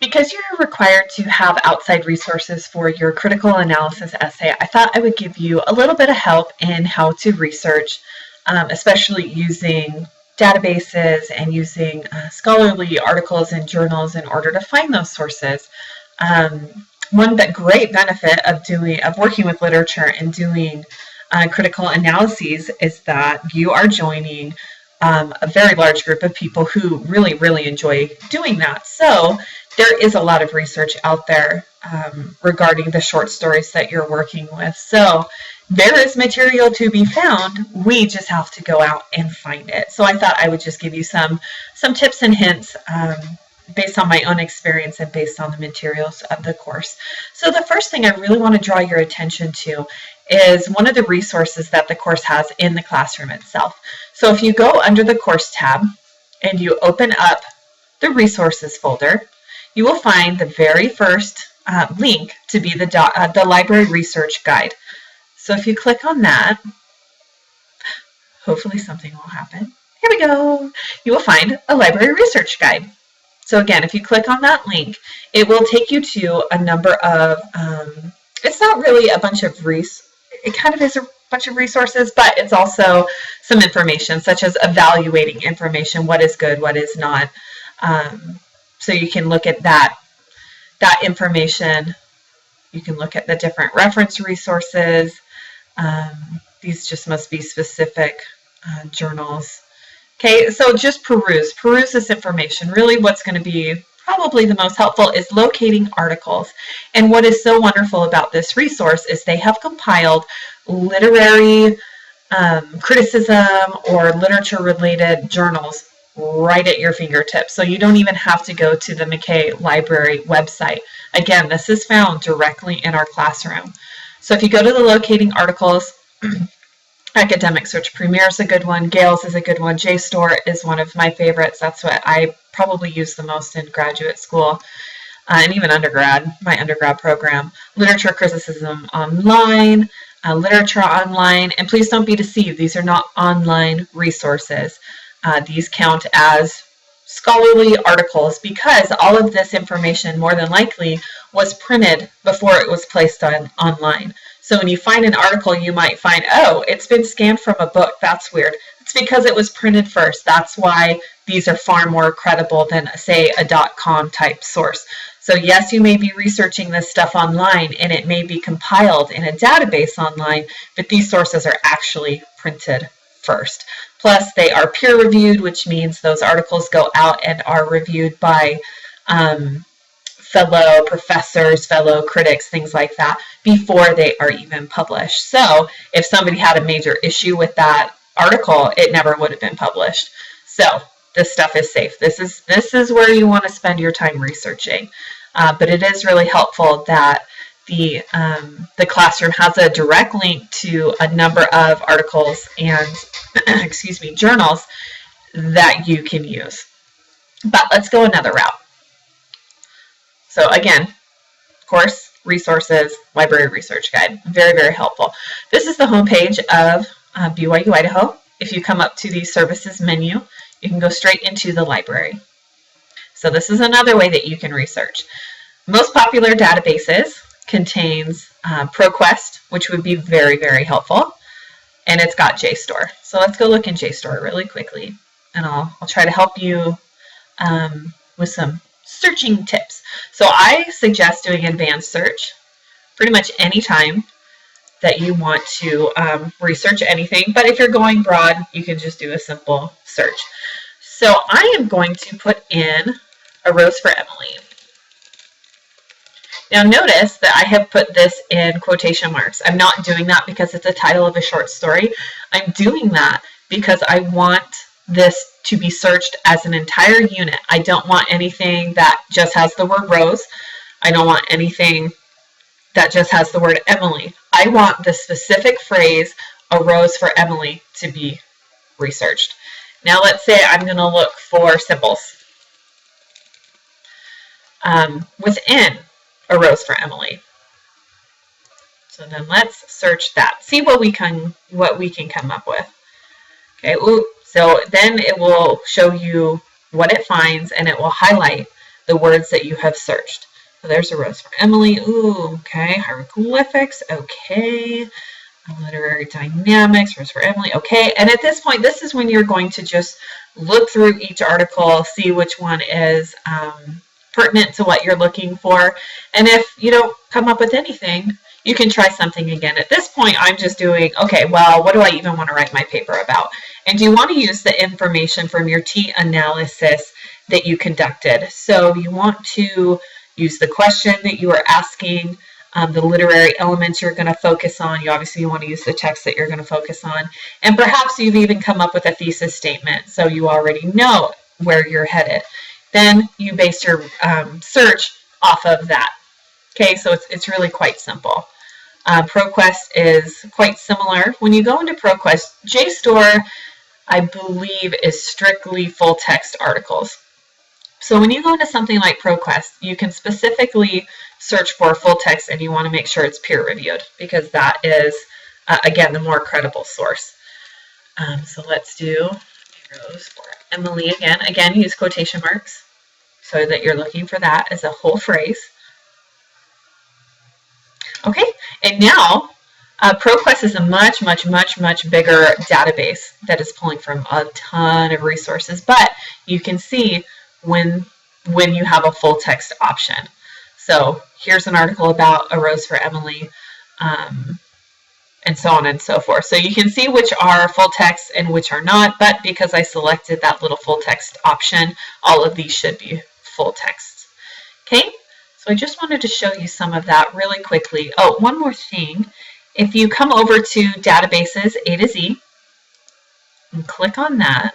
because you're required to have outside resources for your critical analysis essay, I thought I would give you a little bit of help in how to research, especially using databases and using scholarly articles and journals in order to find those sources. One great benefit of working with literature and doing critical analyses is that you are joining a very large group of people who really, really enjoy doing that. So there is a lot of research out there regarding the short stories that you're working with. So there is material to be found. We just have to go out and find it. So I thought I would just give you some tips and hints based on my own experience and based on the materials of the course. So the first thing I really want to draw your attention to is one of the resources that the course has in the classroom itself. So if you go under the course tab and you open up the resources folder, you will find the very first link to be the library research guide. So if you click on that, hopefully something will happen. Here we go. You will find a library research guide. So again, if you click on that link, it will take you to a number of, it's not really a bunch of it kind of is a bunch of resources, but it's also some information such as evaluating information, what is good, what is not. So you can look at that information. You can look at the different reference resources. These just must be specific journals. Okay, so just peruse this information. Really what's going to be probably the most helpful is locating articles. And what is so wonderful about this resource is they have compiled literary criticism or literature-related journals right at your fingertips. So you don't even have to go to the McKay Library website. Again, this is found directly in our classroom. So if you go to the locating articles, Academic Search Premier is a good one. Gales is a good one. JSTOR is one of my favorites. That's what I probably use the most in graduate school and even undergrad, my undergrad program. Literature Criticism Online, Literature Online, and please don't be deceived. These are not online resources. These count as scholarly articles because all of this information more than likely was printed before it was placed online. So when you find an article, you might find, oh, it's been scanned from a book. That's weird. It's because it was printed first. That's why these are far more credible than, say, a .com type source. So yes, you may be researching this stuff online and it may be compiled in a database online, but these sources are actually printed first. Plus, they are peer-reviewed, which means those articles go out and are reviewed by fellow professors, fellow critics, things like that, before they are even published. So if somebody had a major issue with that article, it never would have been published. So this stuff is safe. This is where you want to spend your time researching. But it is really helpful that the classroom has a direct link to a number of articles and excuse me, journals that you can use. But let's go another route. So again, course, resources, library research guide, very, very helpful. This is the homepage of BYU Idaho. If you come up to the services menu, you can go straight into the library. So this is another way that you can research. Most popular databases contains ProQuest, which would be very, very helpful. And it's got JSTOR. So let's go look in JSTOR really quickly. And I'll try to help you with some searching tips. So I suggest doing advanced search pretty much any time that you want to research anything. But if you're going broad, you can just do a simple search. So I am going to put in A Rose for Emily. Now notice that I have put this in quotation marks. I'm not doing that because it's a title of a short story. I'm doing that because I want this to be searched as an entire unit. I don't want anything that just has the word Rose. I don't want anything that just has the word Emily. I want the specific phrase, A Rose for Emily, to be researched. Now let's say I'm going to look for symbols within A Rose for Emily. So then let's search that. See what we can come up with. Okay. Ooh, so then it will show you what it finds, and it will highlight the words that you have searched. So there's a rose for Emily. Ooh, okay. Hieroglyphics. Okay. Literary dynamics. Rose for Emily. Okay. And at this point, this is when you're going to just look through each article, see which one is pertinent to what you're looking for. And if you don't come up with anything, you can try something again. At this point, I'm just doing, okay, well, what do I even want to write my paper about? And you want to use the information from your T-analysis that you conducted. So you want to use the question that you are asking, the literary elements you're going to focus on. You obviously want to use the text that you're going to focus on. And perhaps you've even come up with a thesis statement, so you already know where you're headed. Then you base your search off of that. Okay, so it's really quite simple. ProQuest is quite similar. When you go into ProQuest, JSTOR, I believe, is strictly full text articles. So when you go into something like ProQuest, you can specifically search for full text, and you want to make sure it's peer reviewed, because that is, again, the more credible source. So let's do Rose for Emily again. Again, use quotation marks so that you're looking for that as a whole phrase. Okay, and now ProQuest is a much bigger database that is pulling from a ton of resources, but you can see when you have a full text option. So here's an article about a rose for Emily, and so on and so forth. So you can see which are full text and which are not, but because I selected that little full text option, all of these should be full text. Okay, so I just wanted to show you some of that really quickly. Oh, one more thing. If you come over to Databases A to Z and click on that,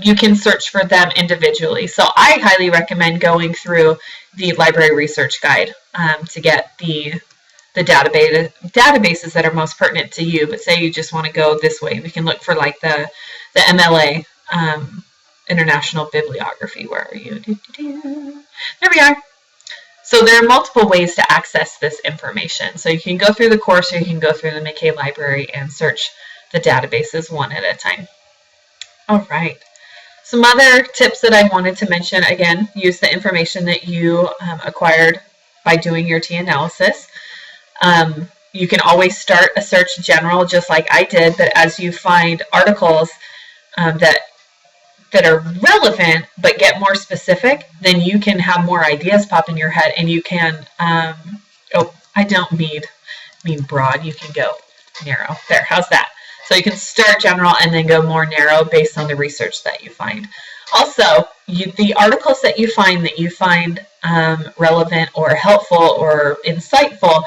you can search for them individually. So I highly recommend going through the Library Research Guide to get the databases that are most pertinent to you. But say you just want to go this way, we can look for like the MLA, International Bibliography. Where are you? There we are. So there are multiple ways to access this information. So you can go through the course, or you can go through the McKay Library and search the databases one at a time. All right. Some other tips that I wanted to mention, again, use the information that you acquired by doing your T-analysis. You can always start a search general, just like I did, but as you find articles that are relevant but get more specific, then you can have more ideas pop in your head, and you can, oh, I don't mean broad, you can go narrow. There, how's that? So you can start general and then go more narrow based on the research that you find. Also, the articles that you find relevant or helpful or insightful,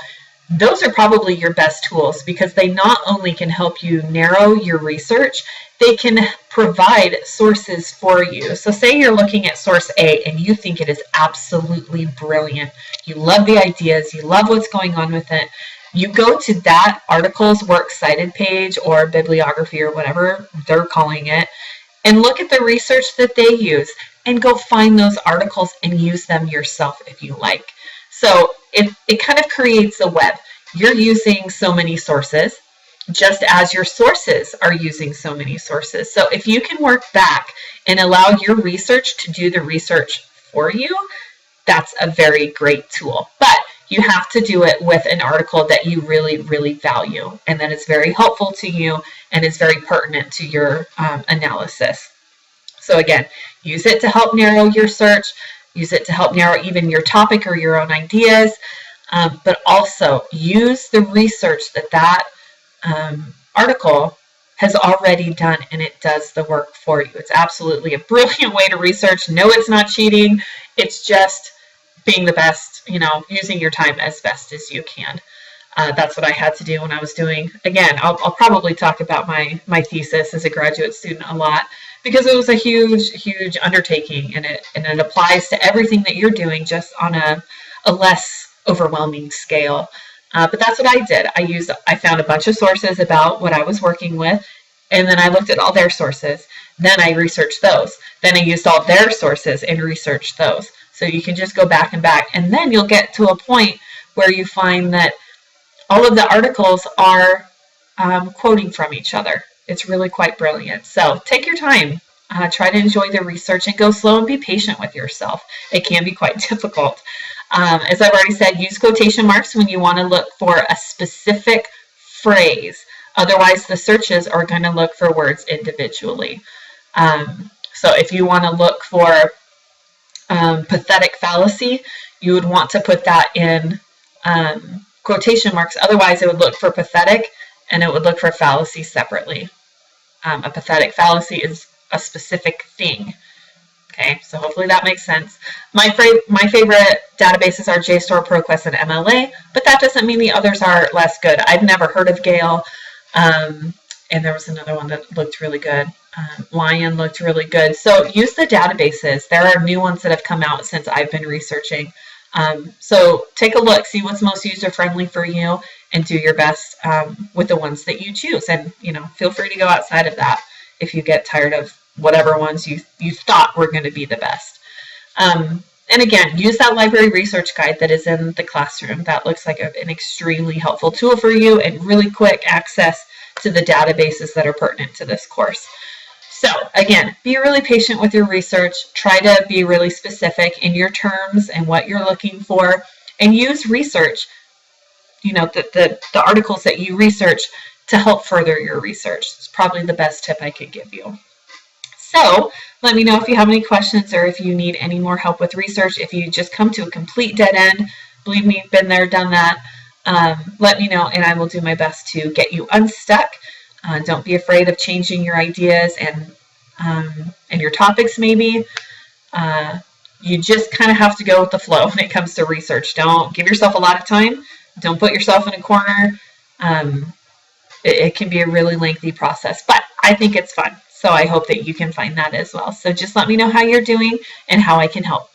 those are probably your best tools, because they not only can help you narrow your research, they can provide sources for you. So say you're looking at source A and you think it is absolutely brilliant. You love the ideas, you love what's going on with it. You go to that article's works cited page or bibliography or whatever they're calling it, and look at the research that they use, and go find those articles and use them yourself if you like. So it kind of creates a web. You're using so many sources, just as your sources are using so many sources. So if you can work back and allow your research to do the research for you, that's a very great tool. But you have to do it with an article that you really value, and that is very helpful to you and is very pertinent to your analysis. So again, use it to help narrow your search, use it to help narrow even your topic or your own ideas, but also use the research that article has already done, and it does the work for you. It's absolutely a brilliant way to research. No, it's not cheating. It's just being the best, using your time as best as you can. That's what I had to do when I was doing, again, I'll probably talk about my thesis as a graduate student a lot, because it was a huge undertaking, and it applies to everything that you're doing, just on a less overwhelming scale. But that's what I did. I found a bunch of sources about what I was working with, and then I looked at all their sources. Then I researched those. Then I used all their sources and researched those. So you can just go back and back, and then you'll get to a point where you find that all of the articles are quoting from each other. It's really quite brilliant. So take your time. Try to enjoy the research and go slow and be patient with yourself. It can be quite difficult. As I've already said, use quotation marks when you want to look for a specific phrase. Otherwise, the searches are going to look for words individually. So if you want to look for pathetic fallacy, you would want to put that in quotation marks. Otherwise, it would look for pathetic and it would look for fallacy separately. A pathetic fallacy is a specific thing. Okay, so hopefully that makes sense. My favorite databases are JSTOR, ProQuest, and MLA, but that doesn't mean the others are less good. I've never heard of Gale, and there was another one that looked really good. Lion looked really good. So use the databases. There are new ones that have come out since I've been researching. So take a look, see what's most user-friendly for you, and do your best with the ones that you choose. And, feel free to go outside of that if you get tired of whatever ones you thought were going to be the best. And again, use that library research guide that is in the classroom. That looks like an extremely helpful tool for you and really quick access to the databases that are pertinent to this course. So again, be really patient with your research. Try to be really specific in your terms and what you're looking for, and use research, the articles that you research to help further your research. It's probably the best tip I could give you. So let me know if you have any questions or if you need any more help with research. If you just come to a complete dead end, believe me, been there, done that. Let me know and I will do my best to get you unstuck. Don't be afraid of changing your ideas and your topics maybe. You just kind of have to go with the flow when it comes to research. Don't give yourself a lot of time. Don't put yourself in a corner. It can be a really lengthy process, but I think it's fun. So I hope that you can find that as well. So just let me know how you're doing and how I can help.